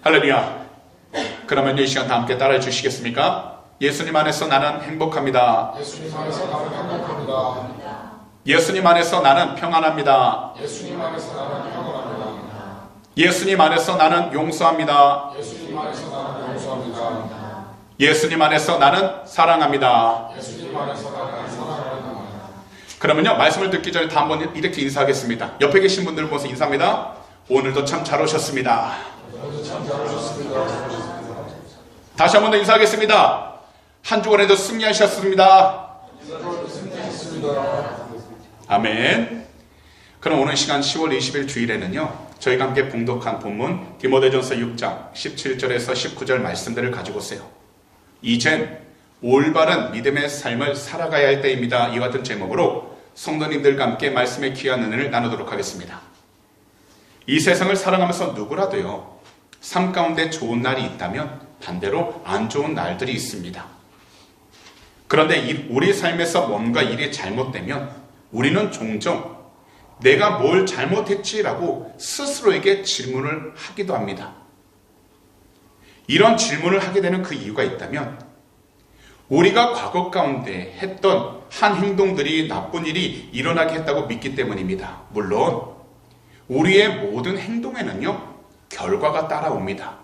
할렐루야. 그러면 이 시간 다 함께 따라해 주시겠습니까? 예수님 안에서 나는 행복합니다. 예수님 안에서 나는 행복합니다. 예수님 안에서 나는 평안합니다. 예수님 안에서 나는 평안합니다. 예수님 안에서 나는 용서합니다. 예수님 안에서 나는 용서합니다. 예수님 안에서 나는 사랑합니다. 예수님 안에서 나는 사랑합니다. 그러면요, 말씀을 듣기 전에 다 한번 이렇게 인사하겠습니다. 옆에 계신 분들 보면서 인사합니다. 오늘도 참 잘 오셨습니다. 오늘도 참 잘 오셨습니다. 다시 한 번 더 인사하겠습니다. 한 주간에도 승리하셨습니다. 승리했습니다. 아멘. 그럼 오늘 시간 10월 20일 주일에는요, 저희가 함께 봉독한 본문 디모데전서 6장 17절에서 19절 말씀들을 가지고 오세요. 이젠 올바른 믿음의 삶을 살아가야 할 때입니다. 이와 같은 제목으로 성도님들과 함께 말씀의 귀한 은혜를 나누도록 하겠습니다. 이 세상을 살아가면서 누구라도요, 삶 가운데 좋은 날이 있다면 반대로 안 좋은 날들이 있습니다. 그런데 우리 삶에서 뭔가 일이 잘못되면 우리는 종종 내가 뭘 잘못했지라고 스스로에게 질문을 하기도 합니다. 이런 질문을 하게 되는 그 이유가 있다면 우리가 과거 가운데 했던 한 행동들이 나쁜 일이 일어나게 했다고 믿기 때문입니다. 물론 우리의 모든 행동에는요, 결과가 따라옵니다.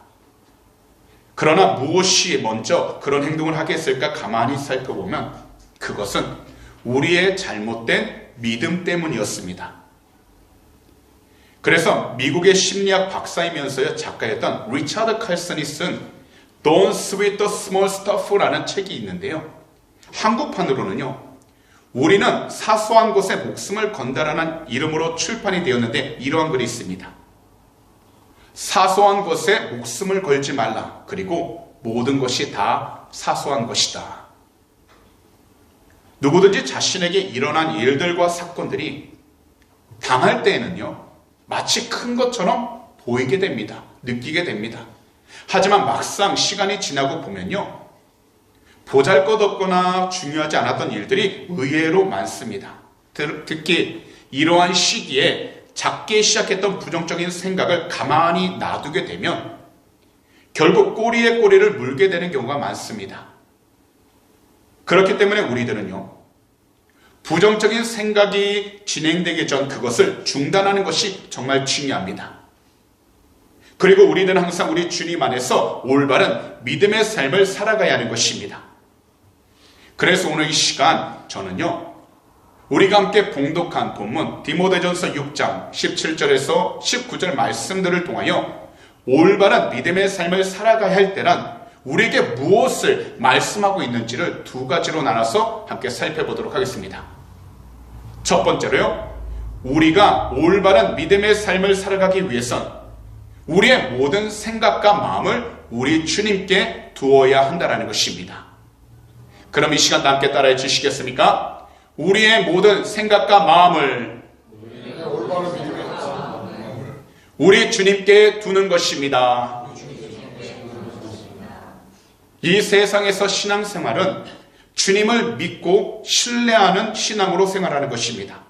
그러나 무엇이 먼저 그런 행동을 하게 했을까 가만히 살펴보면 그것은 우리의 잘못된 믿음 때문이었습니다. 그래서 미국의 심리학 박사이면서요 작가였던 리차드 칼슨이 쓴 Don't Sweat the Small Stuff라는 책이 있는데요, 한국판으로는요 우리는 사소한 것에 목숨을 건다라는 이름으로 출판이 되었는데 이러한 글이 있습니다. 사소한 것에 목숨을 걸지 말라. 그리고 모든 것이 다 사소한 것이다. 누구든지 자신에게 일어난 일들과 사건들이 당할 때에는요, 마치 큰 것처럼 보이게 됩니다. 느끼게 됩니다. 하지만 막상 시간이 지나고 보면요, 보잘것없거나 중요하지 않았던 일들이 의외로 많습니다. 특히 이러한 시기에 작게 시작했던 부정적인 생각을 가만히 놔두게 되면 결국 꼬리에 꼬리를 물게 되는 경우가 많습니다. 그렇기 때문에 우리들은요, 부정적인 생각이 진행되기 전 그것을 중단하는 것이 정말 중요합니다. 그리고 우리는 항상 우리 주님 안에서 올바른 믿음의 삶을 살아가야 하는 것입니다. 그래서 오늘 이 시간 저는요, 우리가 함께 봉독한 본문 디모데전서 6장 17절에서 19절 말씀들을 통하여 올바른 믿음의 삶을 살아가야 할 때란 우리에게 무엇을 말씀하고 있는지를 두 가지로 나눠서 함께 살펴보도록 하겠습니다. 첫 번째로요, 우리가 올바른 믿음의 삶을 살아가기 위해선 우리의 모든 생각과 마음을 우리 주님께 두어야 한다는 것입니다. 그럼 이 시간 함께 따라해 주시겠습니까? 우리의 모든 생각과 마음을 우리 주님께 두는 것입니다. 이 세상에서 신앙생활은 주님을 믿고 신뢰하는 신앙으로 생활하는 것입니다.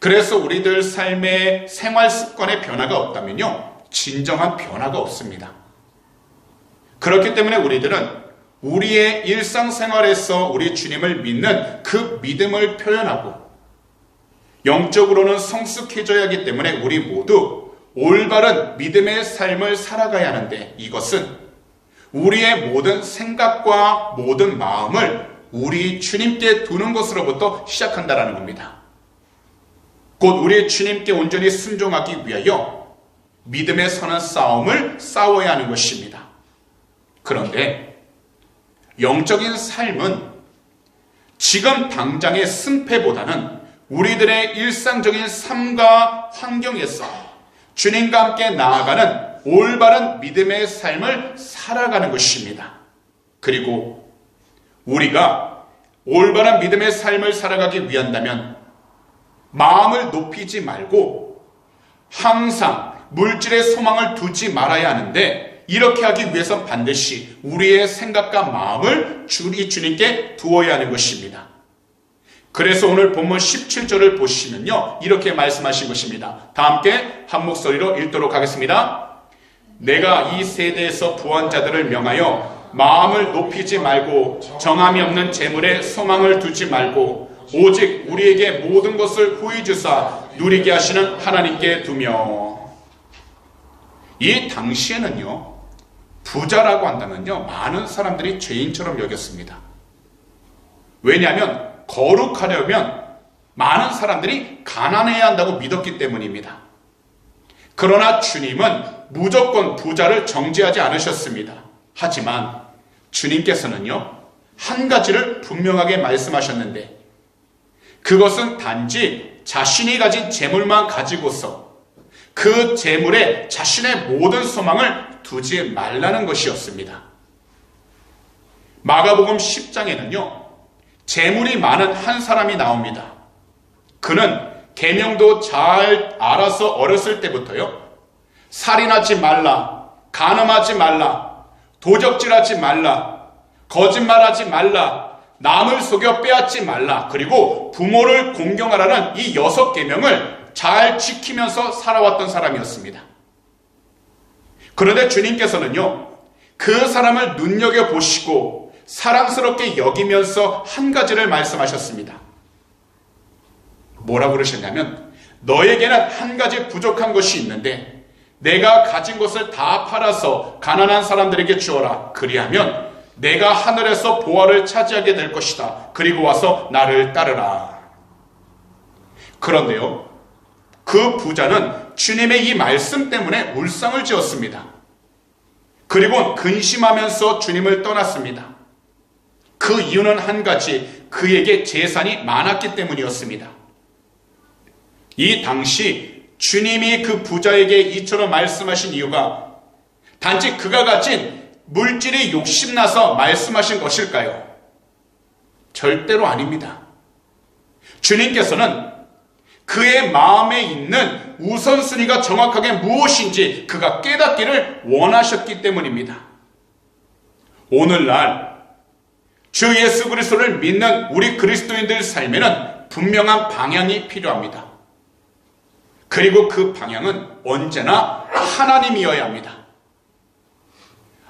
그래서 우리들 삶의 생활 습관의 변화가 없다면요, 진정한 변화가 없습니다. 그렇기 때문에 우리들은 우리의 일상생활에서 우리 주님을 믿는 그 믿음을 표현하고 영적으로는 성숙해져야 하기 때문에 우리 모두 올바른 믿음의 삶을 살아가야 하는데 이것은 우리의 모든 생각과 모든 마음을 우리 주님께 두는 것으로부터 시작한다는 겁니다. 곧 우리 주님께 온전히 순종하기 위하여 믿음에 서는 싸움을 싸워야 하는 것입니다. 그런데 영적인 삶은 지금 당장의 승패보다는 우리들의 일상적인 삶과 환경에서 주님과 함께 나아가는 올바른 믿음의 삶을 살아가는 것입니다. 그리고 우리가 올바른 믿음의 삶을 살아가기 위한다면 마음을 높이지 말고 항상 물질의 소망을 두지 말아야 하는데 이렇게 하기 위해선 반드시 우리의 생각과 마음을 우리 주님께 두어야 하는 것입니다. 그래서 오늘 본문 17절을 보시면요, 이렇게 말씀하신 것입니다. 다 함께 한 목소리로 읽도록 하겠습니다. 내가 이 세대에서 부한 자들을 명하여 마음을 높이지 말고 정함이 없는 재물에 소망을 두지 말고 오직 우리에게 모든 것을 후히 주사 누리게 하시는 하나님께 두며. 이 당시에는요, 부자라고 한다면요, 많은 사람들이 죄인처럼 여겼습니다. 왜냐하면 거룩하려면 많은 사람들이 가난해야 한다고 믿었기 때문입니다. 그러나 주님은 무조건 부자를 정죄하지 않으셨습니다. 하지만 주님께서는요, 한 가지를 분명하게 말씀하셨는데, 그것은 단지 자신이 가진 재물만 가지고서 그 재물에 자신의 모든 소망을 두지 말라는 것이었습니다. 마가복음 10장에는요, 재물이 많은 한 사람이 나옵니다. 그는 계명도 잘 알아서 어렸을 때부터요, 살인하지 말라, 간음하지 말라, 도적질하지 말라, 거짓말하지 말라, 남을 속여 빼앗지 말라, 그리고 부모를 공경하라는 이 6계명을 잘 지키면서 살아왔던 사람이었습니다. 그런데 주님께서는요, 그 사람을 눈여겨보시고 사랑스럽게 여기면서 한 가지를 말씀하셨습니다. 뭐라고 그러셨냐면, 너에게는 한 가지 부족한 것이 있는데 내가 가진 것을 다 팔아서 가난한 사람들에게 주어라. 그리하면 내가 하늘에서 보화를 차지하게 될 것이다. 그리고 와서 나를 따르라. 그런데요, 그 부자는 주님의 이 말씀 때문에 울상을 지었습니다. 그리고 근심하면서 주님을 떠났습니다. 그 이유는 한 가지, 그에게 재산이 많았기 때문이었습니다. 이 당시 주님이 그 부자에게 이처럼 말씀하신 이유가 단지 그가 가진 물질이 욕심나서 말씀하신 것일까요? 절대로 아닙니다. 주님께서는 그의 마음에 있는 우선순위가 정확하게 무엇인지 그가 깨닫기를 원하셨기 때문입니다. 오늘날 주 예수 그리스도를 믿는 우리 그리스도인들 삶에는 분명한 방향이 필요합니다. 그리고 그 방향은 언제나 하나님이어야 합니다.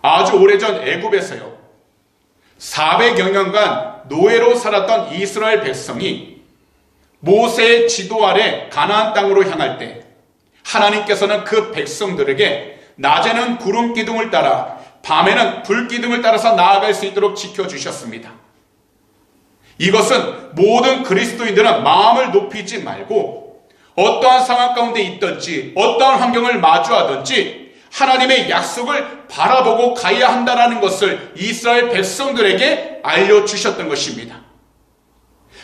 아주 오래전 애굽에서요, 400여 년간 노예로 살았던 이스라엘 백성이 모세의 지도 아래 가나안 땅으로 향할 때 하나님께서는 그 백성들에게 낮에는 구름 기둥을 따라 밤에는 불 기둥을 따라서 나아갈 수 있도록 지켜주셨습니다. 이것은 모든 그리스도인들은 마음을 높이지 말고 어떠한 상황 가운데 있든지 어떠한 환경을 마주하든지 하나님의 약속을 바라보고 가야 한다는 것을 이스라엘 백성들에게 알려주셨던 것입니다.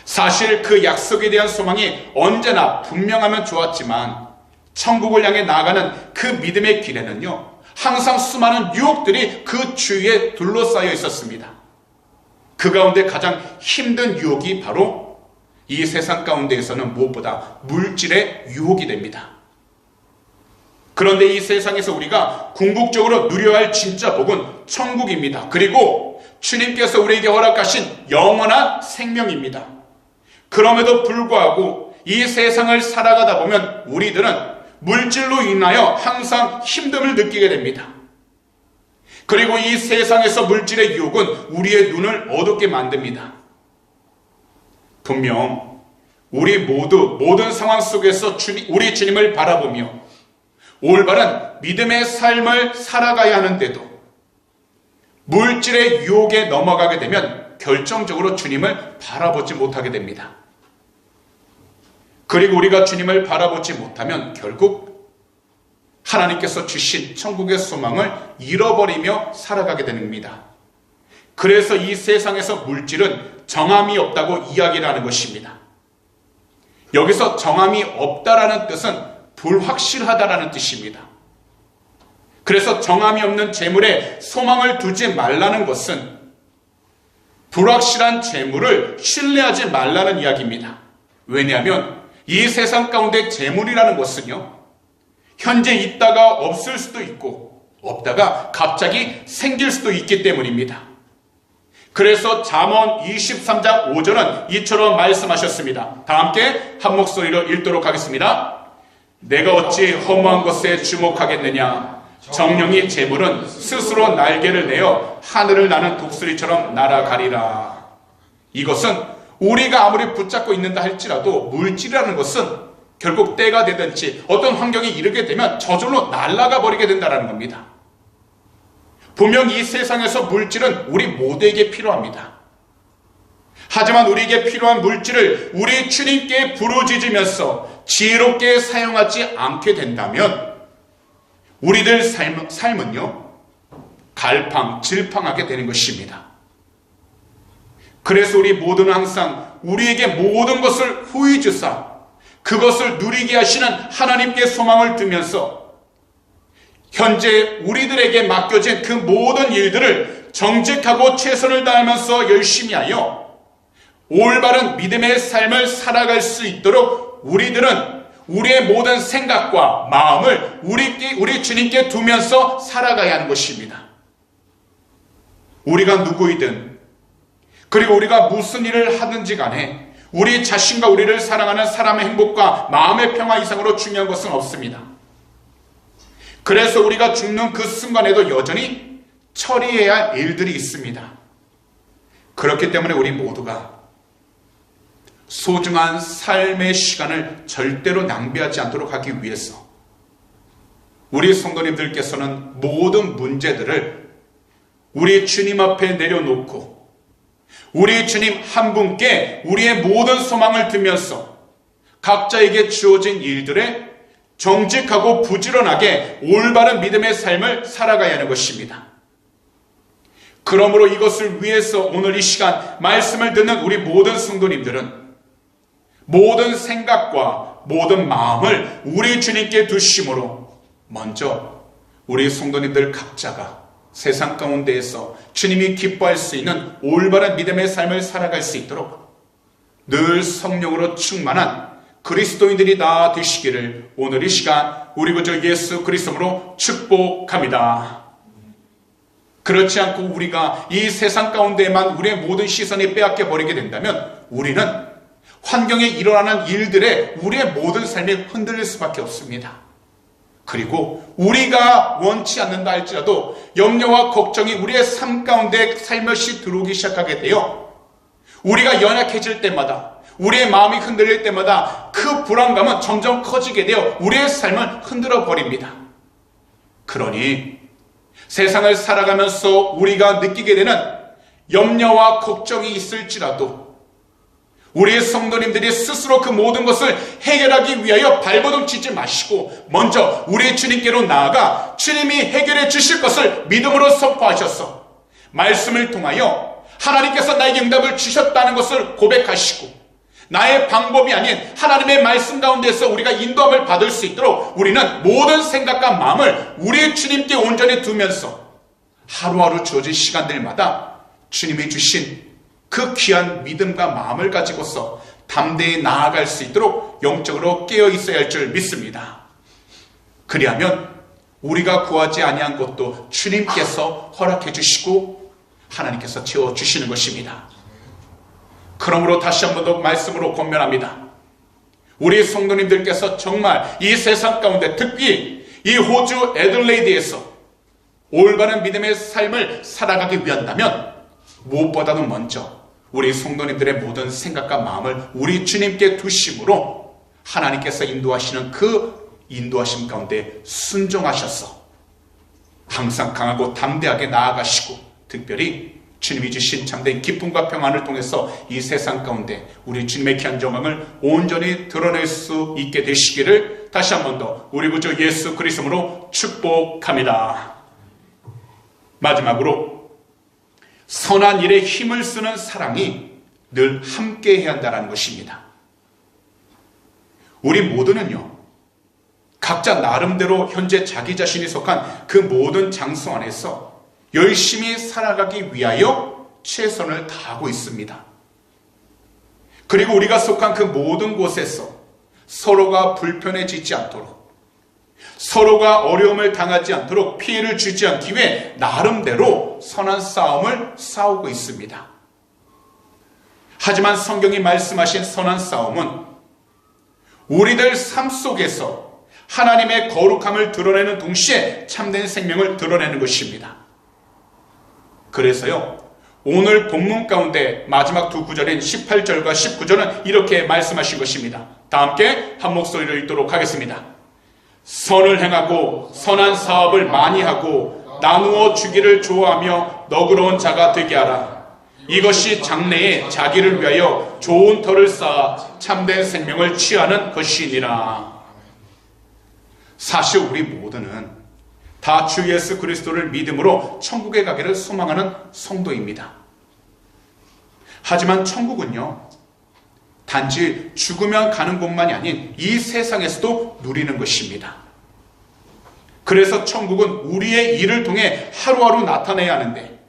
사실 그 약속에 대한 소망이 언제나 분명하면 좋았지만 천국을 향해 나아가는 그 믿음의 길에는요, 항상 수많은 유혹들이 그 주위에 둘러싸여 있었습니다. 그 가운데 가장 힘든 유혹이 바로 이 세상 가운데에서는 무엇보다 물질의 유혹이 됩니다. 그런데 이 세상에서 우리가 궁극적으로 누려야 할 진짜 복은 천국입니다. 그리고 주님께서 우리에게 허락하신 영원한 생명입니다. 그럼에도 불구하고 이 세상을 살아가다 보면 우리들은 물질로 인하여 항상 힘듦을 느끼게 됩니다. 그리고 이 세상에서 물질의 유혹은 우리의 눈을 어둡게 만듭니다. 분명 우리 모두 모든 상황 속에서 우리 주님을 바라보며 올바른 믿음의 삶을 살아가야 하는데도 물질의 유혹에 넘어가게 되면 결정적으로 주님을 바라보지 못하게 됩니다. 그리고 우리가 주님을 바라보지 못하면 결국 하나님께서 주신 천국의 소망을 잃어버리며 살아가게 됩니다. 그래서 이 세상에서 물질은 정함이 없다고 이야기를 하는 것입니다. 여기서 정함이 없다라는 뜻은 불확실하다라는 뜻입니다. 그래서 정함이 없는 재물에 소망을 두지 말라는 것은 불확실한 재물을 신뢰하지 말라는 이야기입니다. 왜냐하면 이 세상 가운데 재물이라는 것은요, 현재 있다가 없을 수도 있고 없다가 갑자기 생길 수도 있기 때문입니다. 그래서 잠언 23장 5절은 이처럼 말씀하셨습니다. 다 함께 한 목소리로 읽도록 하겠습니다. 내가 어찌 허무한 것에 주목하겠느냐? 정령이 재물은 스스로 날개를 내어 하늘을 나는 독수리처럼 날아가리라. 이것은 우리가 아무리 붙잡고 있는다 할지라도 물질이라는 것은 결국 때가 되든지 어떤 환경에 이르게 되면 저절로 날아가 버리게 된다는 겁니다. 분명 이 세상에서 물질은 우리 모두에게 필요합니다. 하지만 우리에게 필요한 물질을 우리 주님께 부르짖으면서 지혜롭게 사용하지 않게 된다면 우리들 삶은요 갈팡질팡하게 되는 것입니다. 그래서 우리 모두는 항상 우리에게 모든 것을 후히 주사 그것을 누리게 하시는 하나님께 소망을 두면서 현재 우리들에게 맡겨진 그 모든 일들을 정직하고 최선을 다하면서 열심히 하여 올바른 믿음의 삶을 살아갈 수 있도록 우리들은 우리의 모든 생각과 마음을 우리 주님께 두면서 살아가야 하는 것입니다. 우리가 누구이든 그리고 우리가 무슨 일을 하든지 간에 우리 자신과 우리를 사랑하는 사람의 행복과 마음의 평화 이상으로 중요한 것은 없습니다. 그래서 우리가 죽는 그 순간에도 여전히 처리해야 할 일들이 있습니다. 그렇기 때문에 우리 모두가 소중한 삶의 시간을 절대로 낭비하지 않도록 하기 위해서 우리 성도님들께서는 모든 문제들을 우리 주님 앞에 내려놓고 우리 주님 한 분께 우리의 모든 소망을 두면서 각자에게 주어진 일들에 정직하고 부지런하게 올바른 믿음의 삶을 살아가야 하는 것입니다. 그러므로 이것을 위해서 오늘 이 시간 말씀을 듣는 우리 모든 성도님들은 모든 생각과 모든 마음을 우리 주님께 두심으로 먼저 우리 성도님들 각자가 세상 가운데에서 주님이 기뻐할 수 있는 올바른 믿음의 삶을 살아갈 수 있도록 늘 성령으로 충만한 그리스도인들이 다 되시기를 오늘 이 시간 우리 구주 예수 그리스도로 축복합니다. 그렇지 않고 우리가 이 세상 가운데에만 우리의 모든 시선이 빼앗겨 버리게 된다면 우리는 환경에 일어나는 일들에 우리의 모든 삶이 흔들릴 수밖에 없습니다. 그리고 우리가 원치 않는다 할지라도 염려와 걱정이 우리의 삶 가운데 살며시 들어오기 시작하게 되어 우리가 연약해질 때마다 우리의 마음이 흔들릴 때마다 그 불안감은 점점 커지게 되어 우리의 삶을 흔들어 버립니다. 그러니 세상을 살아가면서 우리가 느끼게 되는 염려와 걱정이 있을지라도 우리의 성도님들이 스스로 그 모든 것을 해결하기 위하여 발버둥 치지 마시고 먼저 우리 주님께로 나아가 주님이 해결해 주실 것을 믿음으로 선포하셔서 말씀을 통하여 하나님께서 나에게 응답을 주셨다는 것을 고백하시고 나의 방법이 아닌 하나님의 말씀 가운데서 우리가 인도함을 받을 수 있도록 우리는 모든 생각과 마음을 우리 주님께 온전히 두면서 하루하루 주어진 시간들마다 주님이 주신 그 귀한 믿음과 마음을 가지고서 담대히 나아갈 수 있도록 영적으로 깨어 있어야 할 줄 믿습니다. 그리하면 우리가 구하지 아니한 것도 주님께서 허락해 주시고 하나님께서 채워주시는 것입니다. 그러므로 다시 한 번 더 말씀으로 권면합니다. 우리 성도님들께서 정말 이 세상 가운데 특히 이 호주 애들레이드에서 올바른 믿음의 삶을 살아가기 위한다면 무엇보다도 먼저 우리 성도님들의 모든 생각과 마음을 우리 주님께 두심으로 하나님께서 인도하시는 그 인도하심 가운데 순종하셔서 항상 강하고 담대하게 나아가시고 특별히 주님이 주신 참된 기쁨과 평안을 통해서 이 세상 가운데 우리 주님의 귀한 영광을 온전히 드러낼 수 있게 되시기를 다시 한 번 더 우리 구주 예수 그리스도로 축복합니다. 마지막으로 선한 일에 힘을 쓰는 사랑이 늘 함께 해야 한다는 것입니다. 우리 모두는요 각자 나름대로 현재 자기 자신이 속한 그 모든 장소 안에서 열심히 살아가기 위하여 최선을 다하고 있습니다. 그리고 우리가 속한 그 모든 곳에서 서로가 불편해지지 않도록 서로가 어려움을 당하지 않도록 피해를 주지 않기 위해 나름대로 선한 싸움을 싸우고 있습니다. 하지만 성경이 말씀하신 선한 싸움은 우리들 삶 속에서 하나님의 거룩함을 드러내는 동시에 참된 생명을 드러내는 것입니다. 그래서요, 오늘 본문 가운데 마지막 두 구절인 18절과 19절은 이렇게 말씀하신 것입니다. 다 함께 한 목소리로 읽도록 하겠습니다. 선을 행하고 선한 사업을 많이 하고 나누어 주기를 좋아하며 너그러운 자가 되게 하라. 이것이 장래에 자기를 위하여 좋은 터를 쌓아 참된 생명을 취하는 것이니라. 사실 우리 모두는 다 주 예수 그리스도를 믿음으로 천국에 가기를 소망하는 성도입니다. 하지만 천국은요, 단지 죽으면 가는 곳만이 아닌 이 세상에서도 누리는 것입니다. 그래서 천국은 우리의 일을 통해 하루하루 나타내야 하는데,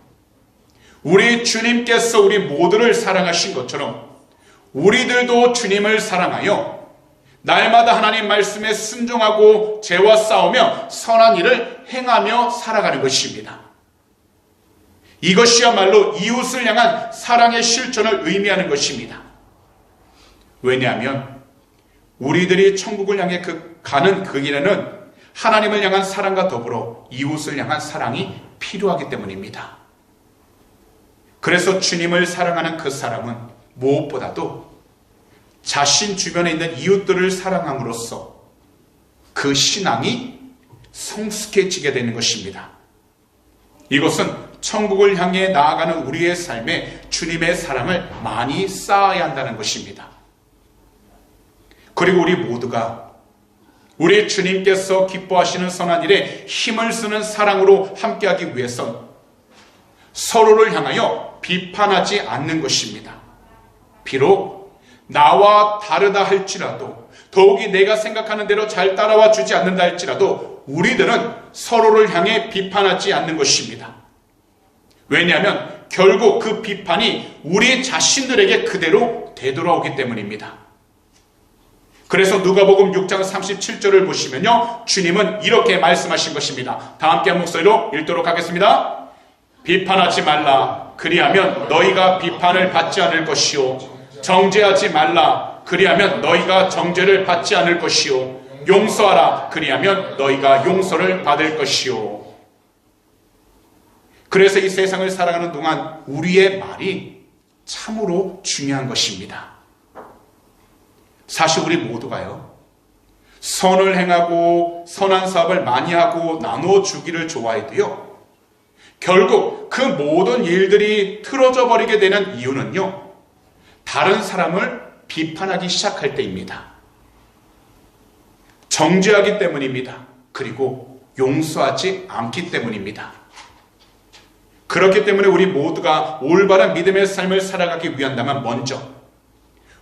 우리 주님께서 우리 모두를 사랑하신 것처럼 우리들도 주님을 사랑하여 날마다 하나님 말씀에 순종하고 죄와 싸우며 선한 일을 행하며 살아가는 것입니다. 이것이야말로 이웃을 향한 사랑의 실천을 의미하는 것입니다. 왜냐하면 우리들이 천국을 향해 가는 그 길에는 하나님을 향한 사랑과 더불어 이웃을 향한 사랑이 필요하기 때문입니다. 그래서 주님을 사랑하는 그 사람은 무엇보다도 자신 주변에 있는 이웃들을 사랑함으로써 그 신앙이 성숙해지게 되는 것입니다. 이것은 천국을 향해 나아가는 우리의 삶에 주님의 사랑을 많이 쌓아야 한다는 것입니다. 그리고 우리 모두가 우리 주님께서 기뻐하시는 선한 일에 힘을 쓰는 사랑으로 함께하기 위해선 서로를 향하여 비판하지 않는 것입니다. 비록 나와 다르다 할지라도, 더욱이 내가 생각하는 대로 잘 따라와 주지 않는다 할지라도 우리들은 서로를 향해 비판하지 않는 것입니다. 왜냐하면 결국 그 비판이 우리 자신들에게 그대로 되돌아오기 때문입니다. 그래서 누가복음 6장 37절을 보시면요, 주님은 이렇게 말씀하신 것입니다. 다 함께 한 목소리로 읽도록 하겠습니다. 비판하지 말라. 그리하면 너희가 비판을 받지 않을 것이요. 정죄하지 말라. 그리하면 너희가 정죄를 받지 않을 것이요. 용서하라. 그리하면 너희가 용서를 받을 것이요. 그래서 이 세상을 살아가는 동안 우리의 말이 참으로 중요한 것입니다. 사실 우리 모두가요, 선을 행하고 선한 사업을 많이 하고 나누어 주기를 좋아해도요, 결국 그 모든 일들이 틀어져 버리게 되는 이유는요, 다른 사람을 비판하기 시작할 때입니다. 정죄하기 때문입니다. 그리고 용서하지 않기 때문입니다. 그렇기 때문에 우리 모두가 올바른 믿음의 삶을 살아가기 위한다면 먼저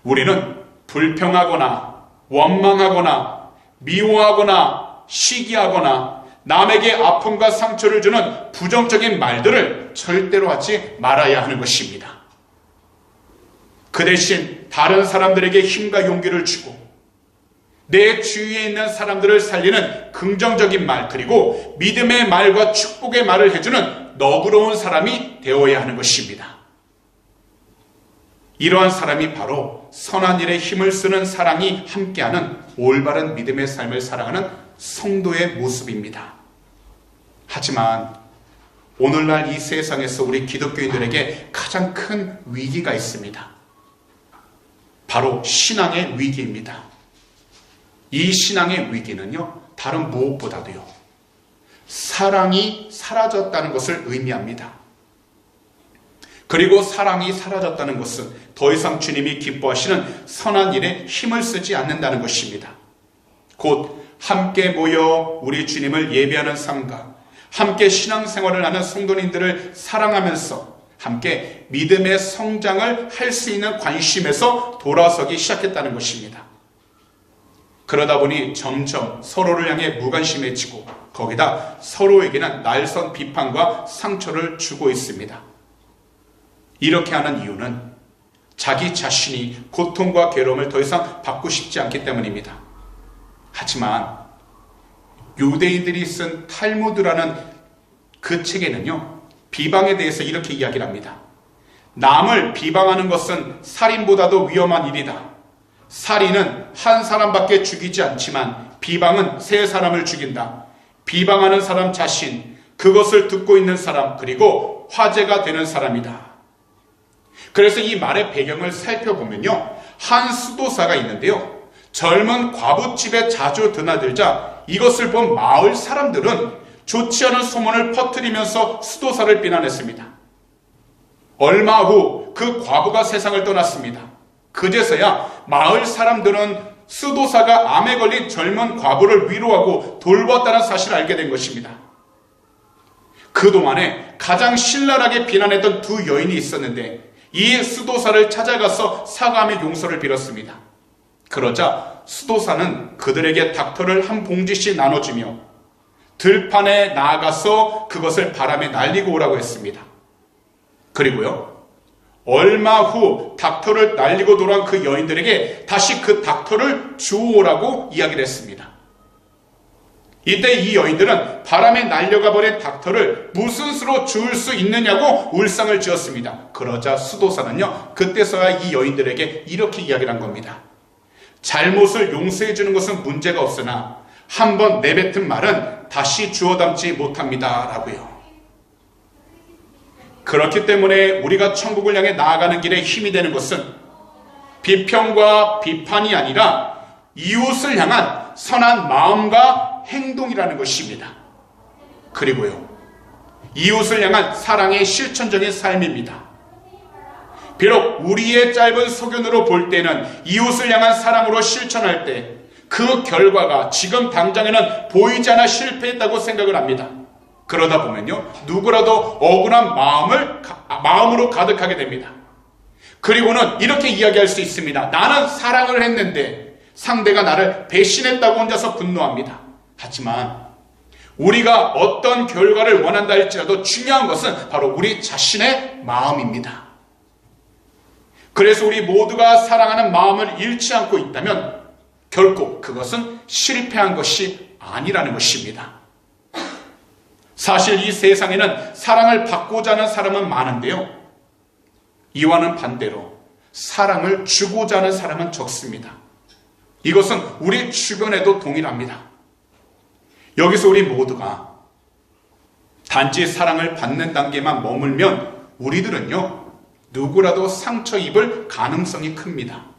우리는 불평하거나 원망하거나 미워하거나 시기하거나 남에게 아픔과 상처를 주는 부정적인 말들을 절대로 하지 말아야 하는 것입니다. 그 대신 다른 사람들에게 힘과 용기를 주고 내 주위에 있는 사람들을 살리는 긍정적인 말, 그리고 믿음의 말과 축복의 말을 해주는 너그러운 사람이 되어야 하는 것입니다. 이러한 사람이 바로 선한 일에 힘을 쓰는 사랑이 함께하는 올바른 믿음의 삶을 살아가는 성도의 모습입니다. 하지만 오늘날 이 세상에서 우리 기독교인들에게 가장 큰 위기가 있습니다. 바로 신앙의 위기입니다. 이 신앙의 위기는요, 다른 무엇보다도요, 사랑이 사라졌다는 것을 의미합니다. 그리고 사랑이 사라졌다는 것은 더 이상 주님이 기뻐하시는 선한 일에 힘을 쓰지 않는다는 것입니다. 곧 함께 모여 우리 주님을 예배하는 삶과 함께 신앙생활을 하는 성도님들을 사랑하면서 함께 믿음의 성장을 할 수 있는 관심에서 돌아서기 시작했다는 것입니다. 그러다 보니 점점 서로를 향해 무관심해지고 거기다 서로에게는 날선 비판과 상처를 주고 있습니다. 이렇게 하는 이유는 자기 자신이 고통과 괴로움을 더 이상 받고 싶지 않기 때문입니다. 하지만 유대인들이 쓴 탈무드라는 그 책에는요, 비방에 대해서 이렇게 이야기를 합니다. 남을 비방하는 것은 살인보다도 위험한 일이다. 살인은 한 사람밖에 죽이지 않지만 비방은 세 사람을 죽인다. 비방하는 사람 자신, 그것을 듣고 있는 사람, 그리고 화제가 되는 사람이다. 그래서 이 말의 배경을 살펴보면요, 한 수도사가 있는데요, 젊은 과부집에 자주 드나들자 이것을 본 마을 사람들은 좋지 않은 소문을 퍼뜨리면서 수도사를 비난했습니다. 얼마 후 그 과부가 세상을 떠났습니다. 그제서야 마을 사람들은 수도사가 암에 걸린 젊은 과부를 위로하고 돌보았다는 사실을 알게 된 것입니다. 그동안에 가장 신랄하게 비난했던 두 여인이 있었는데 이 수도사를 찾아가서 사과하며 용서를 빌었습니다. 그러자 수도사는 그들에게 닥터를 한 봉지씩 나눠주며 들판에 나아가서 그것을 바람에 날리고 오라고 했습니다. 그리고요, 얼마 후 닥터를 날리고 돌아온 그 여인들에게 다시 그 닥터를 주워오라고 이야기를 했습니다. 이때 이 여인들은 바람에 날려가 버린 닥터를 무슨 수로 주울 수 있느냐고 울상을 지었습니다. 그러자 수도사는요, 그때서야 이 여인들에게 이렇게 이야기를 한 겁니다. 잘못을 용서해 주는 것은 문제가 없으나 한번 내뱉은 말은 다시 주워 담지 못합니다 라고요. 그렇기 때문에 우리가 천국을 향해 나아가는 길에 힘이 되는 것은 비평과 비판이 아니라 이웃을 향한 선한 마음과 행동이라는 것입니다. 그리고요, 이웃을 향한 사랑의 실천적인 삶입니다. 비록 우리의 짧은 소견으로 볼 때는 이웃을 향한 사랑으로 실천할 때 그 결과가 지금 당장에는 보이지 않아 실패했다고 생각을 합니다. 그러다 보면요, 누구라도 억울한 마음으로 가득하게 됩니다. 그리고는 이렇게 이야기할 수 있습니다. 나는 사랑을 했는데 상대가 나를 배신했다고 혼자서 분노합니다. 하지만 우리가 어떤 결과를 원한다 할지라도 중요한 것은 바로 우리 자신의 마음입니다. 그래서 우리 모두가 사랑하는 마음을 잃지 않고 있다면 결코 그것은 실패한 것이 아니라는 것입니다. 사실 이 세상에는 사랑을 받고자 하는 사람은 많은데요, 이와는 반대로 사랑을 주고자 하는 사람은 적습니다. 이것은 우리 주변에도 동일합니다. 여기서 우리 모두가 단지 사랑을 받는 단계만 머물면 우리들은요, 누구라도 상처 입을 가능성이 큽니다.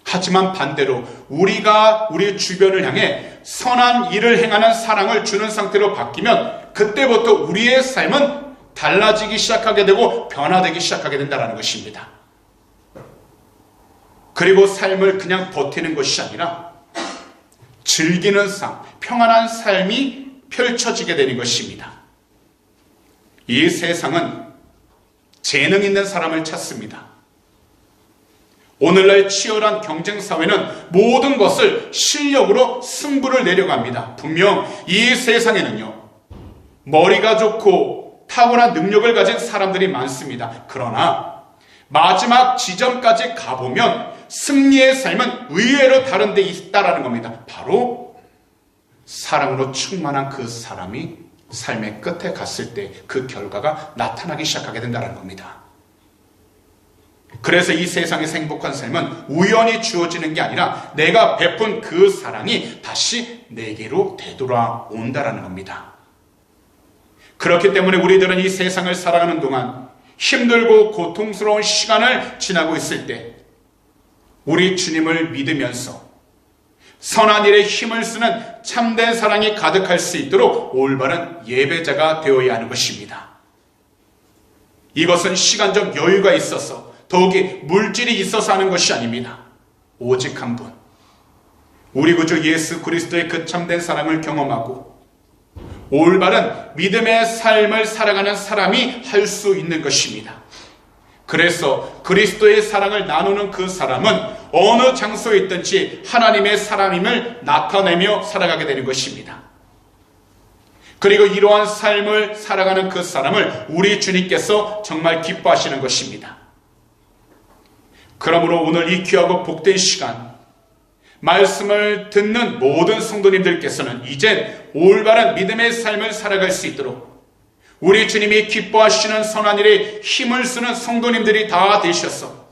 하지만 반대로 우리가 우리 주변을 향해 선한 일을 행하는 사랑을 주는 상태로 바뀌면 그때부터 우리의 삶은 달라지기 시작하게 되고 변화되기 시작하게 된다는 것입니다. 그리고 삶을 그냥 버티는 것이 아니라 즐기는 삶, 평안한 삶이 펼쳐지게 되는 것입니다. 이 세상은 재능 있는 사람을 찾습니다. 오늘날 치열한 경쟁사회는 모든 것을 실력으로 승부를 내려고 합니다. 분명 이 세상에는요, 머리가 좋고 탁월한 능력을 가진 사람들이 많습니다. 그러나 마지막 지점까지 가보면 승리의 삶은 의외로 다른 데 있다라는 겁니다. 바로 사랑으로 충만한 그 사람이 삶의 끝에 갔을 때 그 결과가 나타나기 시작하게 된다는 겁니다. 그래서 이 세상에서 행복한 삶은 우연히 주어지는 게 아니라 내가 베푼 그 사랑이 다시 내게로 되돌아온다라는 겁니다. 그렇기 때문에 우리들은 이 세상을 살아가는 동안 힘들고 고통스러운 시간을 지나고 있을 때 우리 주님을 믿으면서 선한 일에 힘을 쓰는 참된 사랑이 가득할 수 있도록 올바른 예배자가 되어야 하는 것입니다. 이것은 시간적 여유가 있어서 더욱이 물질이 있어서 하는 것이 아닙니다. 오직 한 분, 우리 구주 예수 그리스도의 그 참된 사랑을 경험하고 올바른 믿음의 삶을 살아가는 사람이 할 수 있는 것입니다. 그래서 그리스도의 사랑을 나누는 그 사람은 어느 장소에 있든지 하나님의 사람임을 나타내며 살아가게 되는 것입니다. 그리고 이러한 삶을 살아가는 그 사람을 우리 주님께서 정말 기뻐하시는 것입니다. 그러므로 오늘 이 귀하고 복된 시간, 말씀을 듣는 모든 성도님들께서는 이젠 올바른 믿음의 삶을 살아갈 수 있도록 우리 주님이 기뻐하시는 선한 일에 힘을 쓰는 성도님들이 다 되셔서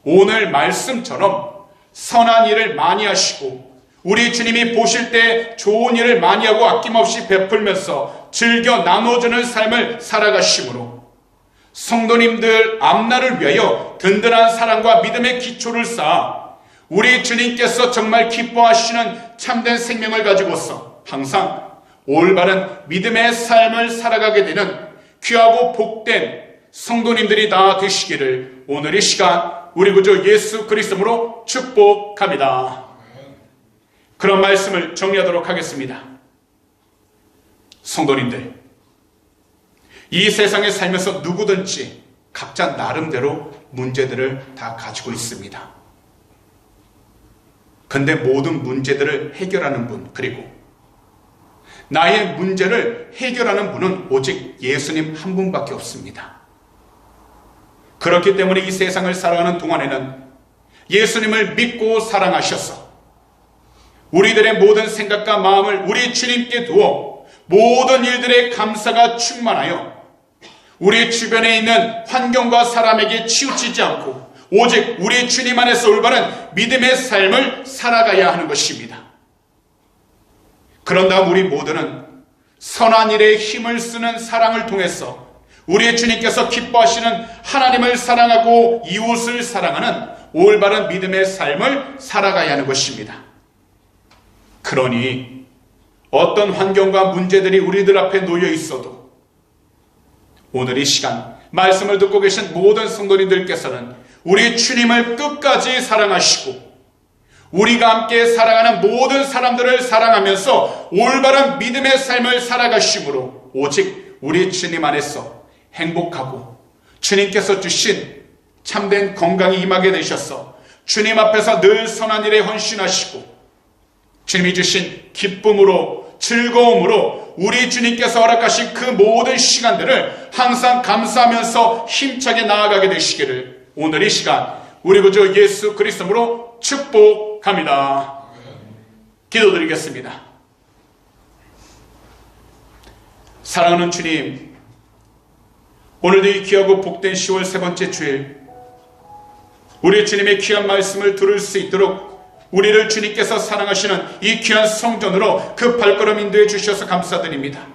오늘 말씀처럼 선한 일을 많이 하시고 우리 주님이 보실 때 좋은 일을 많이 하고 아낌없이 베풀면서 즐겨 나눠주는 삶을 살아가심으로 성도님들 앞날을 위하여 든든한 사랑과 믿음의 기초를 쌓아 우리 주님께서 정말 기뻐하시는 참된 생명을 가지고서 항상 올바른 믿음의 삶을 살아가게 되는 귀하고 복된 성도님들이 다 되시기를 오늘 이 시간 우리 구주 예수 그리스도로 축복합니다. 그런 말씀을 정리하도록 하겠습니다. 성도님들, 이 세상에 살면서 누구든지 각자 나름대로 문제들을 다 가지고 있습니다. 근데 모든 문제들을 해결하는 분, 그리고 나의 문제를 해결하는 분은 오직 예수님 한 분밖에 없습니다. 그렇기 때문에 이 세상을 살아가는 동안에는 예수님을 믿고 사랑하셔서 우리들의 모든 생각과 마음을 우리 주님께 두어 모든 일들의 감사가 충만하여 우리 주변에 있는 환경과 사람에게 치우치지 않고 오직 우리 주님 안에서 올바른 믿음의 삶을 살아가야 하는 것입니다. 그런 다음 우리 모두는 선한 일에 힘을 쓰는 사랑을 통해서 우리 주님께서 기뻐하시는 하나님을 사랑하고 이웃을 사랑하는 올바른 믿음의 삶을 살아가야 하는 것입니다. 그러니 어떤 환경과 문제들이 우리들 앞에 놓여 있어도 오늘 이 시간 말씀을 듣고 계신 모든 성도님들께서는 우리 주님을 끝까지 사랑하시고 우리가 함께 살아가는 모든 사람들을 사랑하면서 올바른 믿음의 삶을 살아가심으로 오직 우리 주님 안에서 행복하고 주님께서 주신 참된 건강이 임하게 되셔서 주님 앞에서 늘 선한 일에 헌신하시고 주님이 주신 기쁨으로 즐거움으로 우리 주님께서 허락하신 그 모든 시간들을 항상 감사하면서 힘차게 나아가게 되시기를 오늘 이 시간 우리 구주 예수 그리스도로 축복합니다. 기도드리겠습니다. 사랑하는 주님, 오늘도 이 귀하고 복된 10월 세 번째 주일 우리 주님의 귀한 말씀을 들을 수 있도록 우리를 주님께서 사랑하시는 이 귀한 성전으로 그 발걸음 인도해 주셔서 감사드립니다.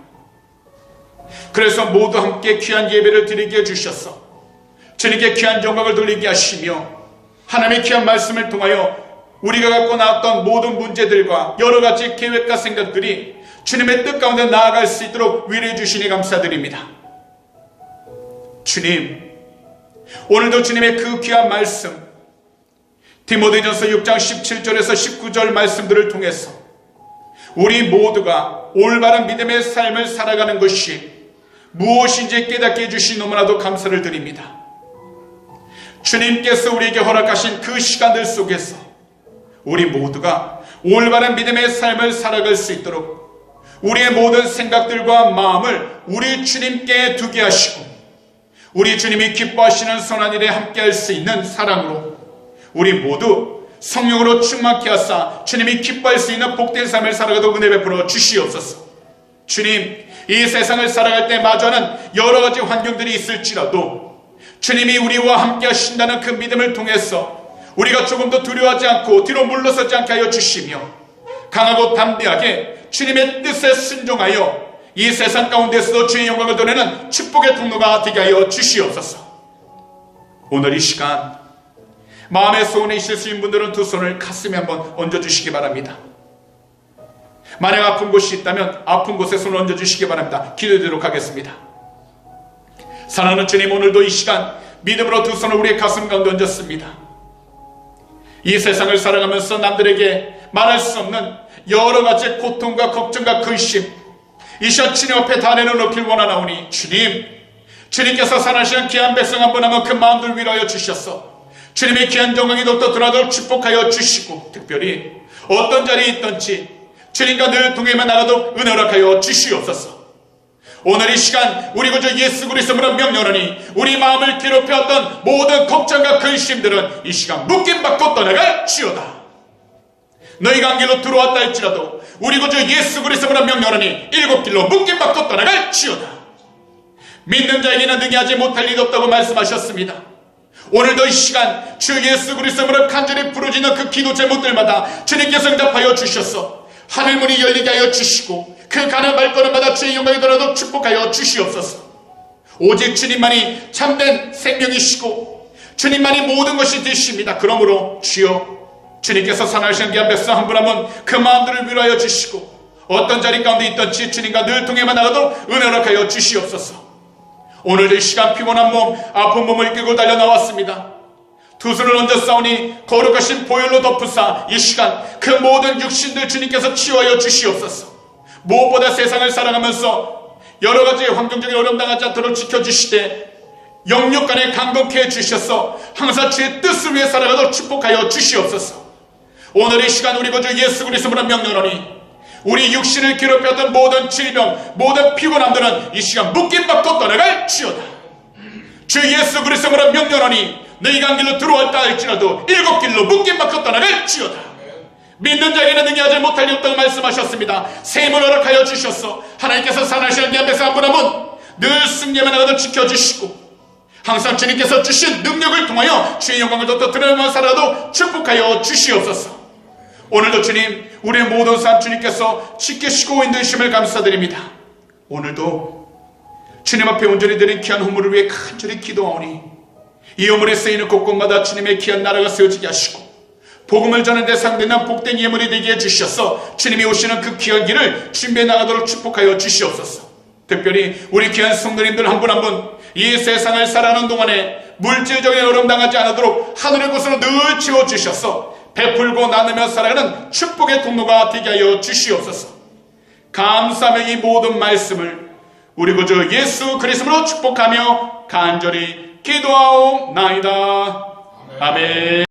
그래서 모두 함께 귀한 예배를 드리게 해주셔서 주님께 귀한 영광을 돌리게 하시며 하나님의 귀한 말씀을 통하여 우리가 갖고 나왔던 모든 문제들과 여러 가지 계획과 생각들이 주님의 뜻 가운데 나아갈 수 있도록 위로해 주시니 감사드립니다. 주님, 오늘도 주님의 그 귀한 말씀 디모데전서 6장 17절에서 19절 말씀들을 통해서 우리 모두가 올바른 믿음의 삶을 살아가는 것이 무엇인지 깨닫게 해주신 너무나도 감사를 드립니다. 주님께서 우리에게 허락하신 그 시간들 속에서 우리 모두가 올바른 믿음의 삶을 살아갈 수 있도록 우리의 모든 생각들과 마음을 우리 주님께 두게 하시고 우리 주님이 기뻐하시는 선한 일에 함께할 수 있는 사랑으로 우리 모두 성령으로 충만케 하사 주님이 기뻐할 수 있는 복된 삶을 살아가도록 은혜 베풀어 주시옵소서. 주님, 이 세상을 살아갈 때 마주하는 여러 가지 환경들이 있을지라도 주님이 우리와 함께 하신다는 그 믿음을 통해서 우리가 조금도 두려워하지 않고 뒤로 물러서지 않게 하여 주시며 강하고 담대하게 주님의 뜻에 순종하여 이 세상 가운데서도 주의 영광을 드러내는 축복의 통로가 되게 하여 주시옵소서. 오늘 이 시간 마음의 소원에 있으신 분들은 두 손을 가슴에 한번 얹어주시기 바랍니다. 만약 아픈 곳이 있다면 아픈 곳에 손을 얹어주시기 바랍니다. 기도드리도록 하겠습니다. 사랑하는 주님, 오늘도 이 시간 믿음으로 두 손을 우리의 가슴 가운데 얹었습니다. 이 세상을 살아가면서 남들에게 말할 수 없는 여러 가지 고통과 걱정과 근심 이 시간 주님 앞에 다 내려놓길 원하나오니 주님께서 사랑하시는 귀한 백성 한 분 한 분 그 마음들 위로하여 주셔서 주님의 귀한 영광이 더욱더 드러나도록 축복하여 주시고 특별히 어떤 자리에 있든지 주님과 늘 동행만 나가도록 은혜 허락하여 주시옵소서. 오늘 이 시간 우리 구주 예수 그리스도로 명령하니 우리 마음을 괴롭혀왔던 모든 걱정과 근심들은 이 시간 묶임받고 떠나갈지어다. 너희가 한 길로 들어왔다 할지라도 우리 구주 예수 그리스도로 명령하니 일곱 길로 묶임받고 떠나갈지어다. 믿는 자에게는 능히 하지 못할 일이 없다고 말씀하셨습니다. 오늘도 이 시간 주 예수 그리스도로 간절히 부르짖는 그 기도 제목들마다 주님께서 응답하여 주셔서 하늘문이 열리게 하여 주시고 그 가는 발걸음마다 주의 영광이 더라도 축복하여 주시옵소서. 오직 주님만이 참된 생명이시고 주님만이 모든 것이 되십니다. 그러므로 주여, 주님께서 선하신 귀한 백성 한 분 한 분 그 마음들을 위로하여 주시고 어떤 자리 가운데 있든지 주님과 늘 통해만 나가도록 은혜를 하여 주시옵소서. 오늘도 이 시간 피곤한 몸, 아픈 몸을 끌고 달려 나왔습니다. 두 손을 얹어 싸우니 거룩하신 보혈로 덮으사 이 시간 그 모든 육신들 주님께서 치유하여 주시옵소서. 무엇보다 세상을 살아가면서 여러 가지 환경적인 어려움 당하지 않도록 지켜주시되 영육간에 강건케 해주셔서 항상 주의 뜻을 위해 살아가도록 축복하여 주시옵소서. 오늘 이 시간 우리 구주 예수 그리스도로 명령하니 우리 육신을 괴롭혔던 모든 질병, 모든 피곤함들은 이 시간 묶임받고 떠나갈지어다. 주 예수 그리스도로 명령하니 너희가 한 길로 들어왔다 할지라도 7길로 묶임받고 떠나갈지어다. 믿는 자에게는 능히하지 못할 일 없다고 말씀하셨습니다. 셈을 허락하여 주셔서 하나님께서 산하시는 이 앞에서 한 분 한 분 늘 승리만 나가도 지켜주시고 항상 주님께서 주신 능력을 통하여 주의 영광을 더 드러내며 살아도 축복하여 주시옵소서. 오늘도 주님, 우리의 모든 삶 주님께서 지키시고 인도하심을 감사드립니다. 오늘도 주님 앞에 온전히 드린 귀한 헌물을 위해 간절히 기도하오니 이 헌물에 쓰이는 곳곳마다 주님의 귀한 나라가 세워지게 하시고 복음을 전하는 데 상대는 복된 예물이 되게 해주셔서 주님이 오시는 그 귀한 길을 준비해 나가도록 축복하여 주시옵소서. 특별히 우리 귀한 성도님들 한 분 한 분 이 세상을 살아가는 동안에 물질적인 어려움 당하지 않도록 하늘의 곳으로 늘 채워주셔서 베풀고 나누며 살아가는 축복의 통로가 되게 하여 주시옵소서. 감사하며 이 모든 말씀을 우리 구주 예수 그리스도로 축복하며 간절히 기도하옵나이다. 아멘.